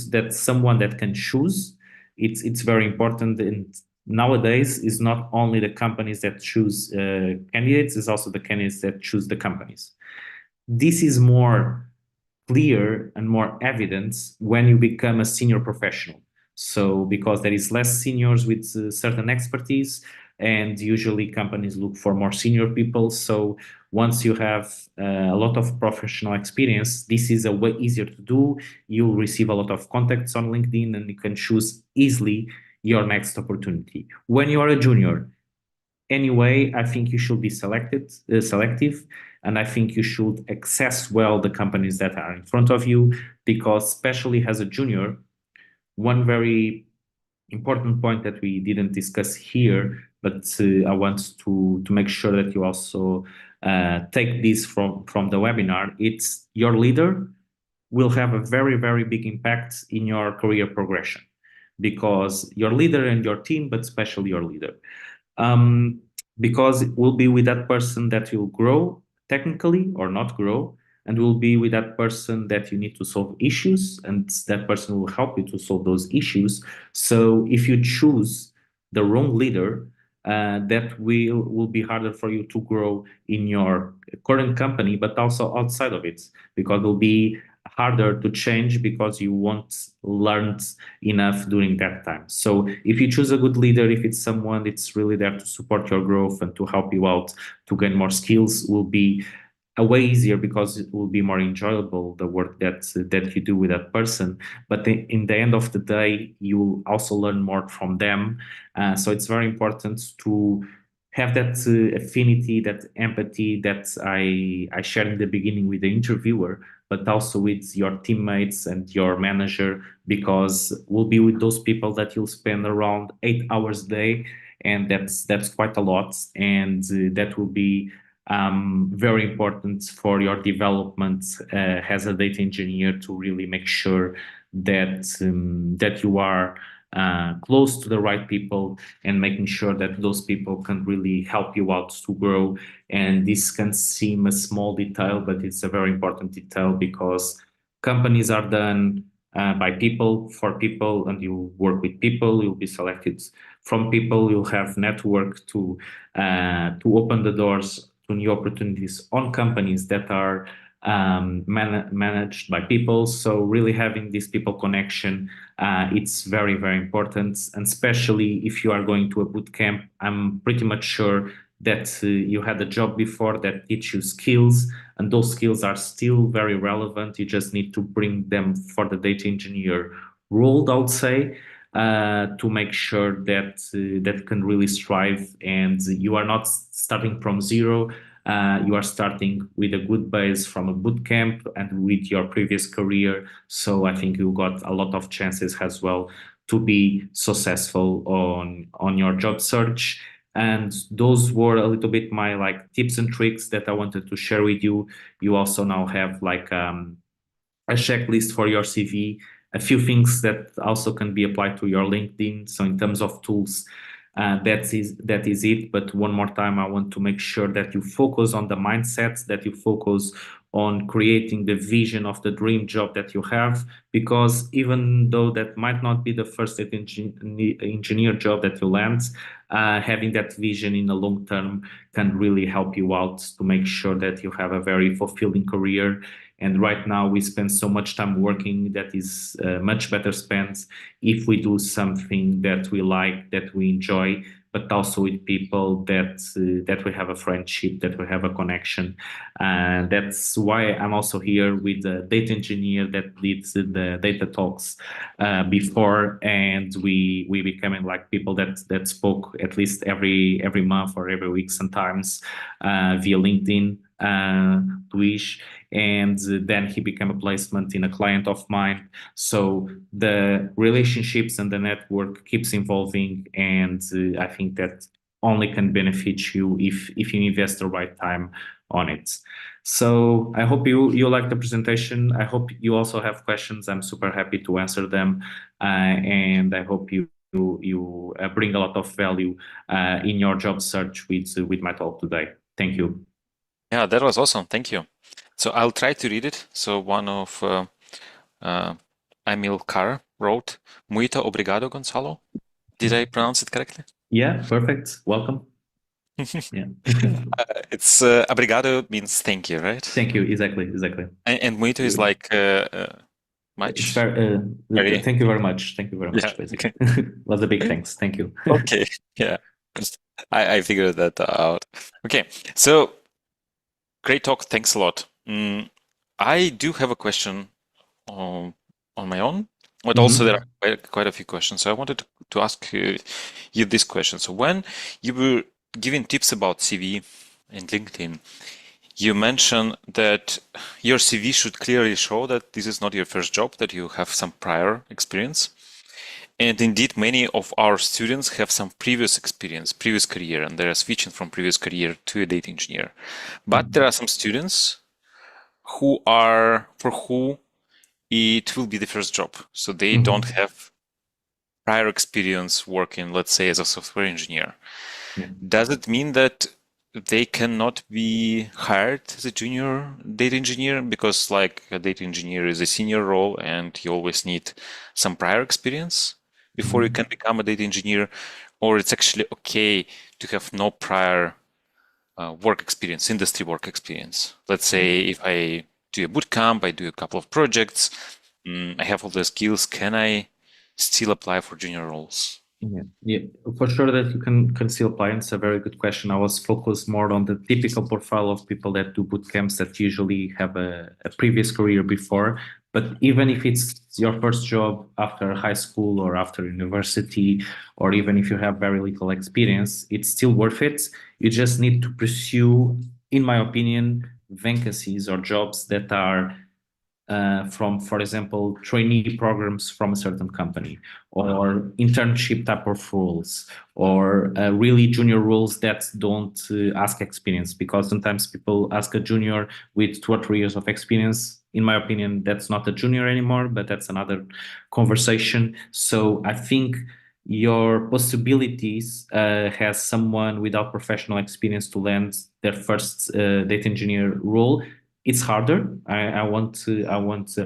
that someone that can choose, it's very important. And nowadays is not only the companies that choose candidates, it's also the candidates that choose the companies. This is more clear and more evident when you become a senior professional. So because there is less seniors with certain expertise, and usually companies look for more senior people. So once you have a lot of professional experience, this is a way easier to do. You'll receive a lot of contacts on LinkedIn and you can choose easily your next opportunity. When you are a junior, anyway, I think you should be selective, and I think you should access well the companies that are in front of you, because especially as a junior, one very important point that we didn't discuss here, but I want to make sure that you also take this from the webinar. It's your leader will have a very, very big impact in your career progression, because your leader and your team, but especially your leader. Because it will be with that person that you'll grow technically or not grow, and will be with that person that you need to solve issues, and that person will help you to solve those issues. So if you choose the wrong leader, that will be harder for you to grow in your current company, but also outside of it, because it will be harder to change because you won't learn enough during that time. So if you choose a good leader, if it's someone that's really there to support your growth and to help you out to gain more skills, will be a way easier, because it will be more enjoyable, the work that you do with that person. But in the end of the day, you will also learn more from them. So it's very important to have that affinity, that empathy that I shared in the beginning with the interviewer, but also with your teammates and your manager, because we'll be with those people that you'll spend around 8 hours a day. and that's quite a lot, and that will be very important for your development as a data engineer, to really make sure that you are close to the right people, and making sure that those people can really help you out to grow. And this can seem a small detail, but it's a very important detail, because companies are done by people, for people, and you work with people. You'll be selected from people. You'll have network to open the doors to new opportunities on companies that are managed by people. So really having this people connection, it's very, very important. And especially if you are going to a boot camp, I'm pretty much sure that you had a job before that teach you skills, and those skills are still very relevant. You just need to bring them for the data engineer role, I would say, to make sure that can really strive, and you are not starting from zero. You are starting with a good base from a boot camp and with your previous career. So I think you got a lot of chances as well to be successful on your job search. And those were a little bit my like tips and tricks that I wanted to share with you. You also now have like a checklist for your CV, a few things that also can be applied to your LinkedIn. So in terms of tools, that is it. But one more time, I want to make sure that you focus on the mindsets, that you focus on creating the vision of the dream job that you have, because even though that might not be the first data engineer job that you land, having that vision in the long term can really help you out to make sure that you have a very fulfilling career. And right now we spend so much time working that is much better spent if we do something that we like, that we enjoy, but also with people that we have a friendship, that we have a connection. And that's why I'm also here with the data engineer that leads the data talks before, and we becoming like people that spoke at least every month or every week sometimes via LinkedIn, Twitch, and then he became a placement in a client of mine. So the relationships and the network keeps evolving, and I think that only can benefit you if you invest the right time on it. So I hope you like the presentation. I hope you also have questions. I'm super happy to answer them, and I hope you bring a lot of value in your job search with my talk today. Thank you. Yeah, that was awesome. Thank you. So I'll try to read it. So one of Emil Carr wrote, Muito obrigado, Gonçalo. Did I pronounce it correctly? Yeah, perfect. Welcome. Yeah. It's obrigado means thank you, right? Thank you. Exactly. And muito is like much. It's very, thank you very much. Thank you very much. Yeah, Basically, okay. was a big thanks. Thank you. Okay, yeah. I figured that out. Okay, so great talk. Thanks a lot. I do have a question on my own, but also there are quite a few questions. So I wanted to ask you this question. So when you were giving tips about CV and LinkedIn, you mentioned that your CV should clearly show that this is not your first job, that you have some prior experience. And indeed, many of our students have some previous experience, previous career, and they are switching from previous career to a data engineer. But there are some students for who it will be the first job. So they don't have prior experience working, let's say, as a software engineer. Yeah. Does it mean that they cannot be hired as a junior data engineer? Because like a data engineer is a senior role and you always need some prior experience before you can become a data engineer, or it's actually okay to have no prior work experience, industry work experience. Let's say if I do a bootcamp, I do a couple of projects, I have all the skills, can I still apply for junior roles? Yeah, for sure that you can still apply. It's a very good question. I was focused more on the typical profile of people that do boot camps that usually have a previous career before. But even if it's your first job after high school or after university, or even if you have very little experience, it's still worth it. You just need to pursue, in my opinion, vacancies or jobs that are from, for example, trainee programs from a certain company, or internship type of roles, or really junior roles that don't ask experience, because sometimes people ask a junior with 2 or 3 years of experience. In my opinion, that's not a junior anymore, but that's another conversation. So I think your possibilities has someone without professional experience to land their first data engineer role. It's harder. I want to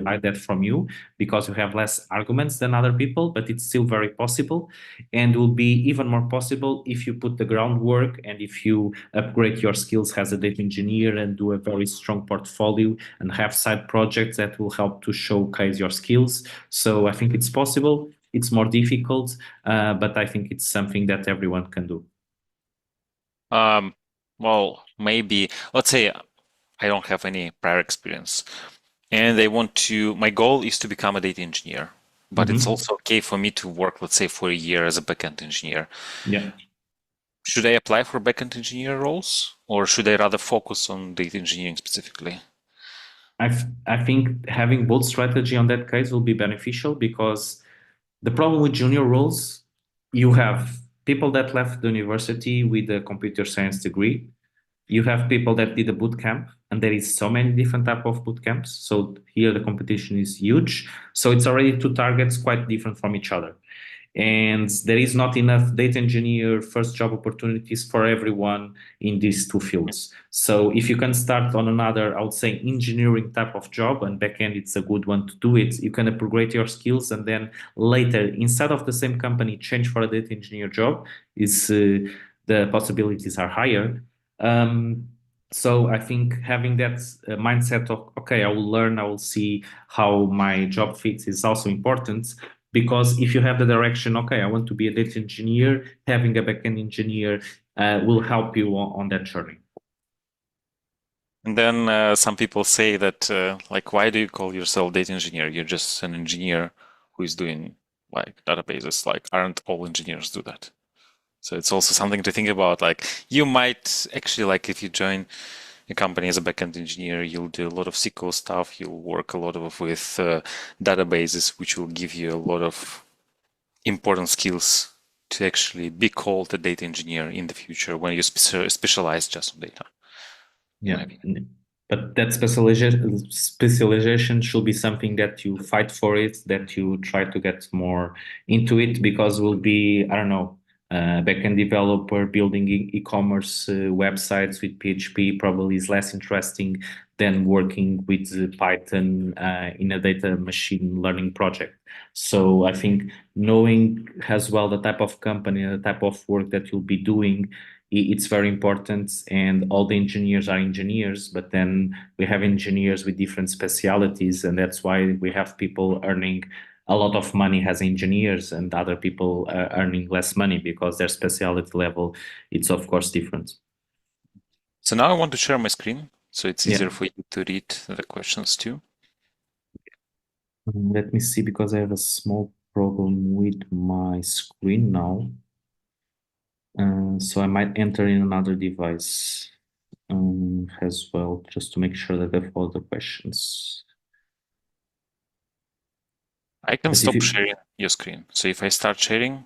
hide that from you, because you have less arguments than other people, but it's still very possible, and will be even more possible if you put the groundwork and if you upgrade your skills as a data engineer and do a very strong portfolio and have side projects that will help to showcase your skills. So I think it's possible. It's more difficult, but I think it's something that everyone can do. Well, maybe, let's say I don't have any prior experience and I want to, my goal is to become a data engineer, but it's Mhm. also okay for me to work, let's say, for a year as a backend engineer. Yeah. Should I apply for backend engineer roles or should I rather focus on data engineering specifically? I think having both strategy on that case will be beneficial, because the problem with junior roles, you have people that left the university with a computer science degree. You have people that did a boot camp, and there is so many different type of boot camps. So here the competition is huge. So it's already two targets quite different from each other. And there is not enough data engineer first job opportunities for everyone in these two fields. So if you can start on another, I would say, engineering type of job, and backend, it's a good one to do it. You can upgrade your skills, and then later, instead of the same company, change for a data engineer job. Is The possibilities are higher. So I think having that mindset of, okay, I will learn, I will see how my job fits, is also important, because if you have the direction, okay, I want to be a data engineer, having a backend engineer will help you on that journey. And then some people say that, like, why do you call yourself data engineer? You're just an engineer who is doing like databases. Like, aren't all engineers do that? So it's also something to think about. Like, you might actually, like, if you join a company as a backend engineer, you'll do a lot of SQL stuff. You'll work a lot with databases, which will give you a lot of important skills to actually be called a data engineer in the future when you specialize just on data, in my Yeah. opinion. But that specialization should be something that you fight for it, that you try to get more into it, because will be, I don't know, backend developer building e-commerce websites with PHP probably is less interesting than working with Python in a data machine learning project. So I think knowing as well the type of company, the type of work that you'll be doing, it's very important. And all the engineers are engineers, but then we have engineers with different specialities, and that's why we have people earning a lot of money as engineers and other people earning less money, because their speciality level, it's of course different. So now I want to share my screen so it's Yeah. easier for you to read the questions too. Let me see, because I have a small problem with my screen now. So I might enter in another device as well, just to make sure that I have all the questions. I can But if stop you, sharing your screen. So if I start sharing,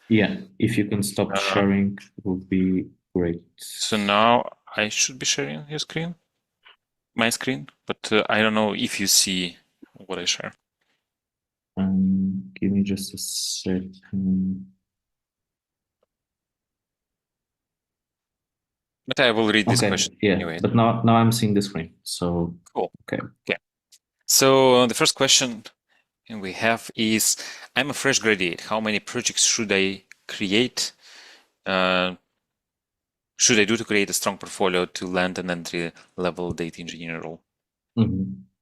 yeah, if you can stop uh, sharing, it would be great. so now I should be sharing your screen, my screen, but I don't know if you see what I share. Give me just a second. But I will read this Okay, question yeah, anyway. but now I'm seeing the screen. So Cool. okay. Okay. So the first question we have is, I'm a fresh graduate. How many projects should I create? Uh, should I do to create a strong portfolio to land an entry level data engineer role?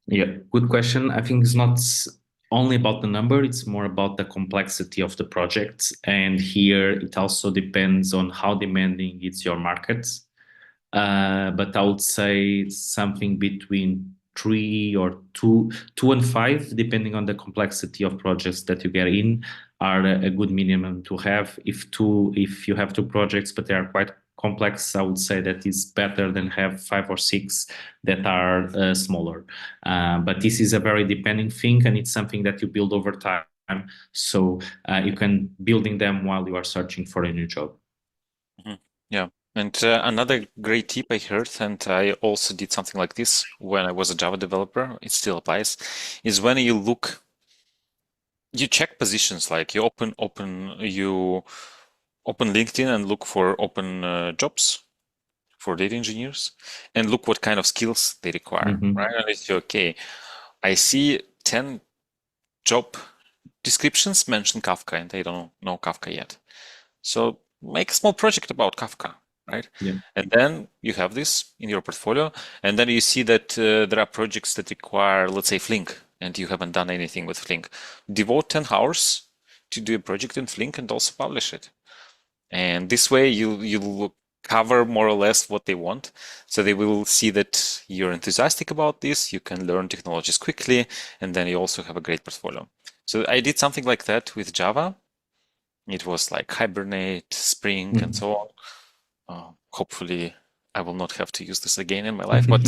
Yeah, good question. I think it's not only about the number, it's more about the complexity of the project. And here it also depends on how demanding is your market. But I would say something between three or two and five, depending on the complexity of projects that you get in, are a good minimum to have. If you have two projects, but they are quite complex, I would say that is better than have 5 or 6 that are smaller. But this is a very depending thing, and it's something that you build over time. So you can building them while you are searching for a new job. Yeah. And another great tip I heard, and I also did something like this when I was a Java developer, it still applies, is when you check positions, like you open LinkedIn and look for open jobs for data engineers and look what kind of skills they require, right? And it's okay. I see 10 job descriptions mention Kafka, and they don't know Kafka yet. So make a small project about Kafka, right? Yeah. And then you have this in your portfolio, and then you see that there are projects that require, let's say, Flink, and you haven't done anything with Flink. Devote 10 hours to do a project in Flink and also publish it. And this way you cover more or less what they want. So they will see that you're enthusiastic about this, you can learn technologies quickly, and then you also have a great portfolio. So I did something like that with Java. It was like Hibernate, Spring, and so on. Hopefully, I will not have to use this again in my life, but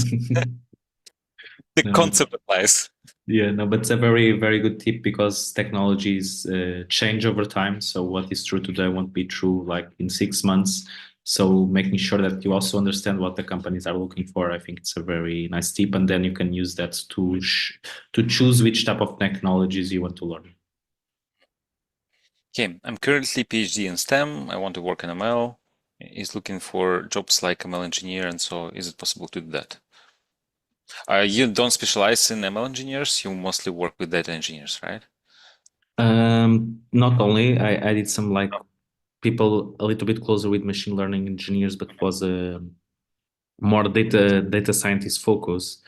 the No, concept applies. yeah, no, but it's a very, very good tip because technologies change over time. So what is true today won't be true like in 6 months. So making sure that you also understand what the companies are looking for, I think it's a very nice tip, and then you can use that to choose which type of technologies you want to learn. Okay, I'm currently PhD in STEM. I want to work in ML. Is looking for jobs like ML engineer, and so is it possible to do that? You don't specialize in ML engineers. You mostly work with data engineers, right? Not only I did some like people a little bit closer with machine learning engineers, but was a more data scientist focus.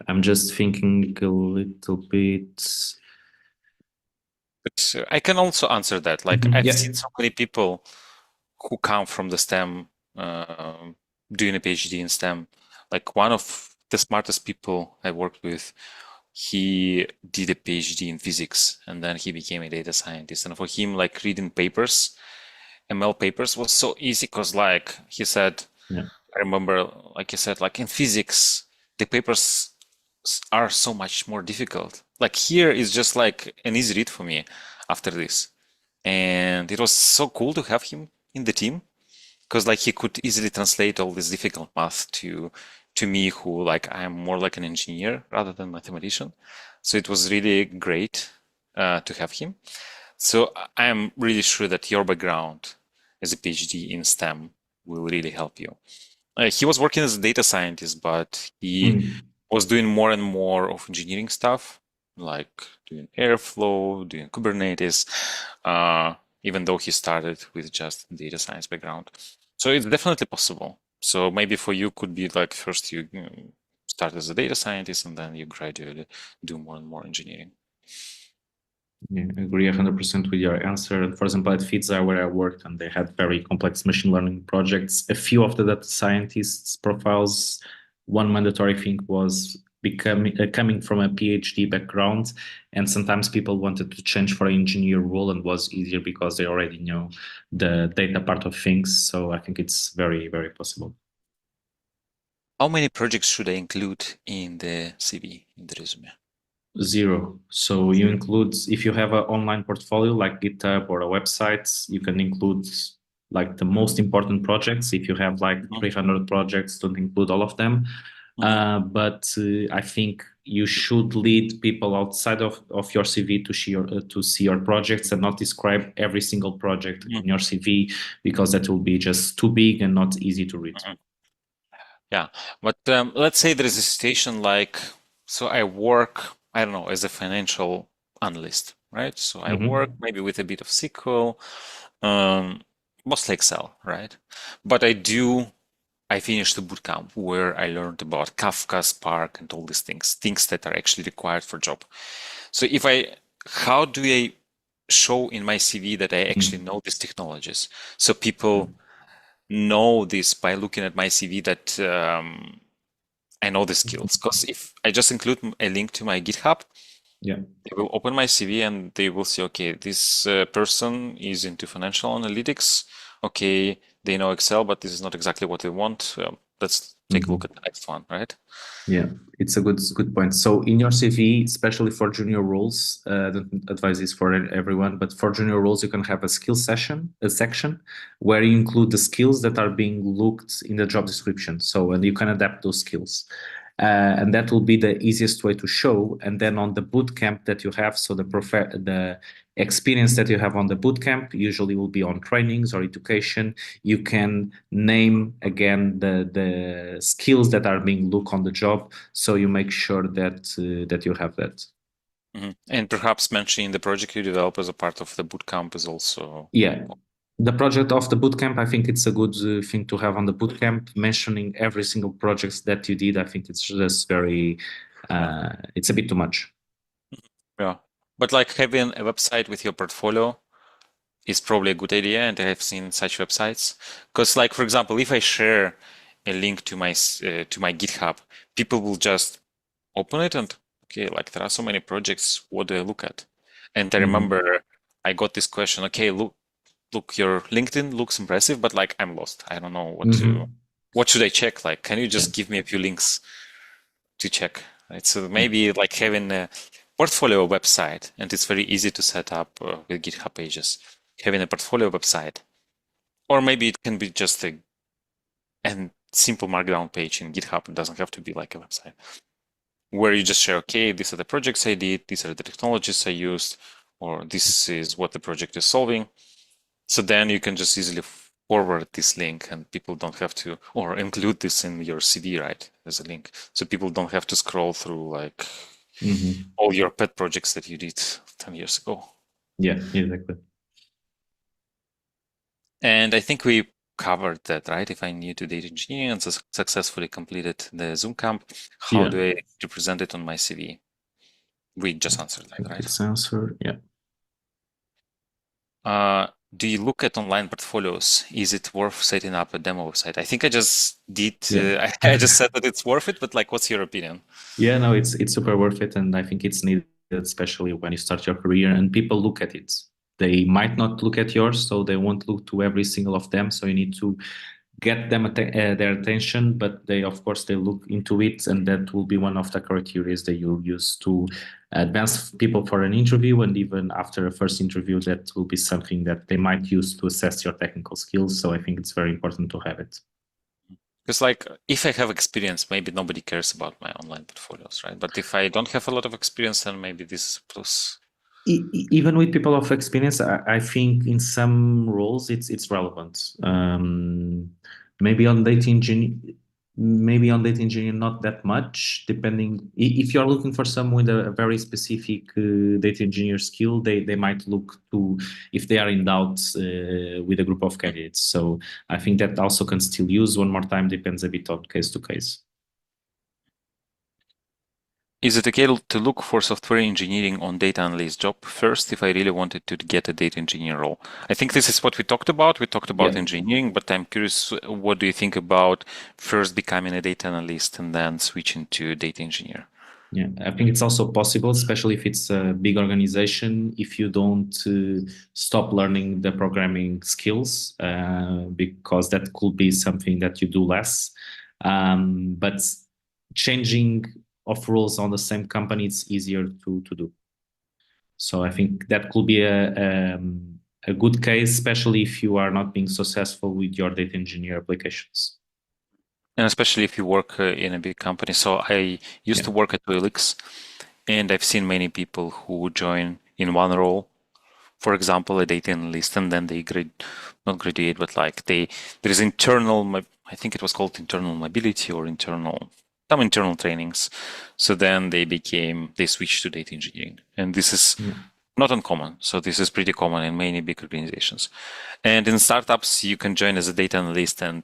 I'm just thinking a little bit. But I can also answer that. Like I've Yeah, seen so many people who come from the STEM, doing a PhD in STEM. Like one of the smartest people I worked with, he did a PhD in physics and then he became a data scientist. And for him, like reading papers, ML papers was so easy because like he said, yeah. I remember, like you said, like in physics, the papers are so much more difficult. Like here is just like an easy read for me after this. And it was so cool to have him in the team because like he could easily translate all this difficult math to me who like I'm more like an engineer rather than mathematician. So it was really great to have him. So I'm really sure that your background as a PhD in STEM will really help you. He was working as a data scientist, but he was doing more and more of engineering stuff, like doing Airflow, doing Kubernetes, even though he started with just data science background. So it's definitely possible. So maybe for you could be like first you start as a data scientist and then you gradually do more and more engineering. Yeah, I agree 100% with your answer. For example, at Fitza, where I worked, and they had very complex machine learning projects. A few of the data scientists' profiles, one mandatory thing was becoming coming from a PhD background, and sometimes people wanted to change for an engineer role, and was easier because they already know the data part of things. So I think it's very, very possible. How many projects should I include in the CV, in the resume? 0. So you include, if you have an online portfolio like GitHub or a website, you can include like the most important projects. If you have like 300 projects, don't include all of them. But I think you should lead people outside of your CV to see your projects and not describe every single project in your CV, because that will be just too big and not easy to read. Yeah, but let's say there is a situation like, so I work, I don't know, as a financial analyst, right? So I work maybe with a bit of SQL, um, mostly Excel, right? But I finished the bootcamp where I learned about Kafka, Spark, and all these things that are actually required for job. So how do I show in my CV that I actually know these technologies? So people know this by looking at my CV that I know the skills. Because if I just include a link to my GitHub, Yeah. they will open my CV and they will see, okay, this person is into financial analytics. Okay, they know Excel, but this is not exactly what they want. Let's take a look at the next one, right? Yeah, it's a good point. So in your CV, especially for junior roles, don't advise this for everyone, but for junior roles, you can have a section where you include the skills that are being looked in the job description. So, and you can adapt those skills. And that will be the easiest way to show. And then on the boot camp that you have, so the experience that you have on the boot camp usually will be on trainings or education. You can name again the skills that are being looked on the job, so you make sure that you have that. And perhaps mentioning the project you develop as a part of the bootcamp is also. Yeah. The project of the bootcamp, I think it's a good thing to have on the bootcamp, mentioning every single project that you did. I think it's just very, it's a bit too much. Yeah. But like having a website with your portfolio is probably a good idea, and I have seen such websites. Because, like, for example, if I share a link to my GitHub, people will just open it and okay, like there are so many projects. What do I look at? And I remember I got this question. Okay, look, your LinkedIn looks impressive, but like I'm lost. I don't know what should I check? Like, can you just give me a few links to check? Right. So maybe like having a portfolio website, and it's very easy to set up with GitHub pages. Having a portfolio website, or maybe it can be just a simple markdown page in GitHub. It doesn't have to be like a website where you just share, okay, these are the projects I did, these are the technologies I used, or this is what the project is solving. So then you can just easily forward this link and people don't have to, or include this in your CV, right, as a link. So people don't have to scroll through like all your pet projects that you did 10 years ago. Yeah, exactly. And I think we covered that, right? If I'm new to data engineering and successfully completed the Zoom camp, how do I represent it on my CV? We just answered that, right? It's answer, yeah. Do you look at online portfolios? Is it worth setting up a demo website? I think I just did. I just said that it's worth it, but like, what's your opinion? Yeah, no, it's super worth it, and I think it's needed, especially when you start your career and people look at it. They might not look at yours, so they won't look to every single of them. So you need to get them their attention, but they, of course, they look into it, and that will be one of the criteria that you'll use to advance people for an interview. And even after a first interview, that will be something that they might use to assess your technical skills. So I think it's very important to have it. Because like, if I have experience, maybe nobody cares about my online portfolios, right? But if I don't have a lot of experience, then maybe this is a plus. Even with people of experience, I think in some roles it's relevant. Maybe on data engineering, not that much. Depending if you're looking for someone with a very specific data engineer skill, they might look to if they are in doubt with a group of candidates. So I think that also can still use. One more time, depends a bit on case to case. Is it okay to look for software engineering on data analyst job first if I really wanted to get a data engineer role? I think this is what we talked about. We talked about engineering, but I'm curious, what do you think about first becoming a data analyst and then switching to data engineer? Yeah, I think it's also possible, especially if it's a big organization, if you don't stop learning the programming skills, because that could be something that you do less. But changing of roles on the same company, it's easier to do. So I think that could be a good case, especially if you are not being successful with your data engineer applications. And especially if you work in a big company. So I used to work at OLX, and I've seen many people who join in one role, for example, a data analyst, and then they not graduate, but like there is internal, I think it was called internal mobility or some internal trainings. So then they switched to data engineering, and this is not uncommon. So this is pretty common in many big organizations. And in startups, you can join as a data analyst and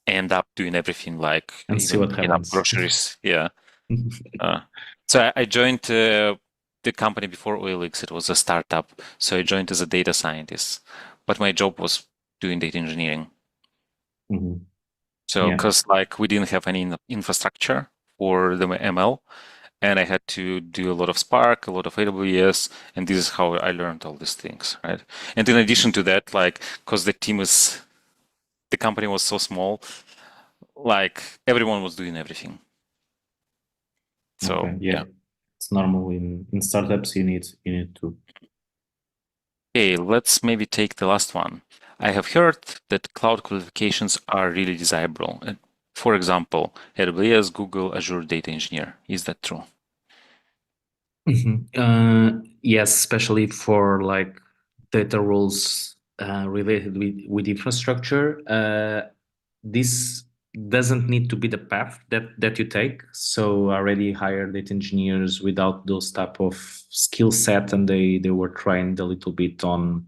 end up doing everything, like and see what happens. Groceries. Yeah. So I joined the company before OLX. It was a startup. So I joined as a data scientist, but my job was doing data engineering. So because like we didn't have any infrastructure for the ML, and I had to do a lot of Spark, a lot of AWS, and this is how I learned all these things, right? And in addition to that, like because the team is the company was so small, like everyone was doing everything. So Okay, yeah. it's normal in startups. You need to. Okay, let's maybe take the last one. I have heard that cloud qualifications are really desirable. For example, AWS, Google, Azure Data Engineer. Is that true? Yes, especially for like data roles related with infrastructure. This doesn't need to be the path that you take. So I already hired data engineers without those type of skill set, and they were trained a little bit on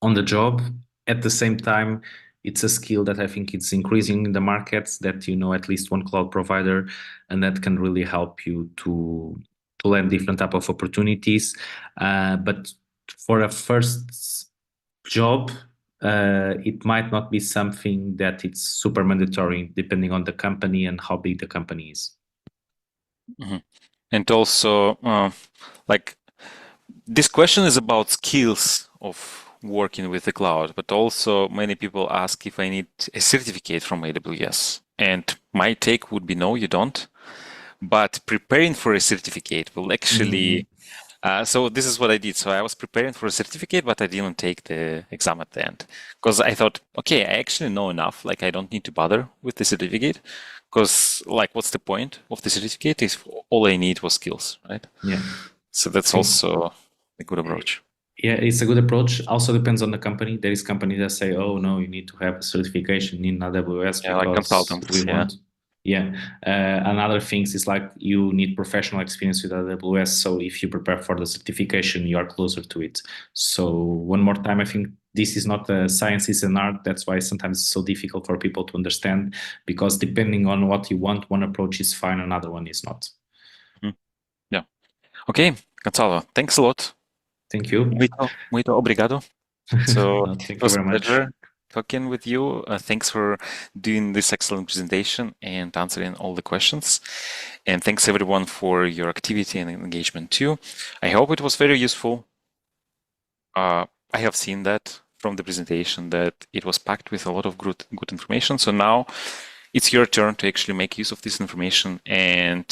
the job. At the same time, it's a skill that I think it's increasing in the markets, that you know at least one cloud provider, and that can really help you to land different type of opportunities. But for a first job, it might not be something that it's super mandatory, depending on the company and how big the company is. Mhm. And also, like this question is about skills of working with the cloud, but also many people ask if I need a certificate from AWS. And my take would be no, you don't. But preparing for a certificate will actually. So this is what I did. So I was preparing for a certificate, but I didn't take the exam at the end because I thought, okay, I actually know enough. Like I don't need to bother with the certificate because, like, what's the point of the certificate if all I need was skills, right? Yeah. So that's also a good approach. Yeah, it's a good approach. Also depends on the company. There is companies that say, "Oh no, you need to have a certification in AWS Yeah, like because we consultants. Yeah. want." Yeah. Another things is like you need professional experience with AWS. So if you prepare for the certification, you are closer to it. So one more time, I think this is not a science; it's an art. That's why sometimes it's so difficult for people to understand, because depending on what you want, one approach is fine, another one is not. Mhm. Yeah. Okay, Gonçalo, thanks a lot. Thank you. Muito obrigado. So No, it thank you was a very much. pleasure talking with you. Thanks for doing this excellent presentation and answering all the questions. And thanks everyone for your activity and engagement too. I hope it was very useful. I have seen that from the presentation that it was packed with a lot of good information. So now it's your turn to actually make use of this information. And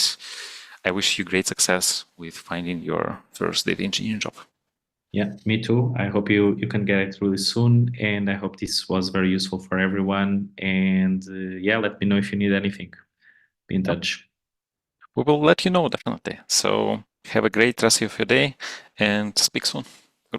I wish you great success with finding your first data engineering job. Yeah, me too. I hope you can get it really soon, and I hope this was very useful for everyone. And yeah, let me know if you need anything. Be in Yep. touch. We will let you know definitely. So have a great rest of your day and speak soon.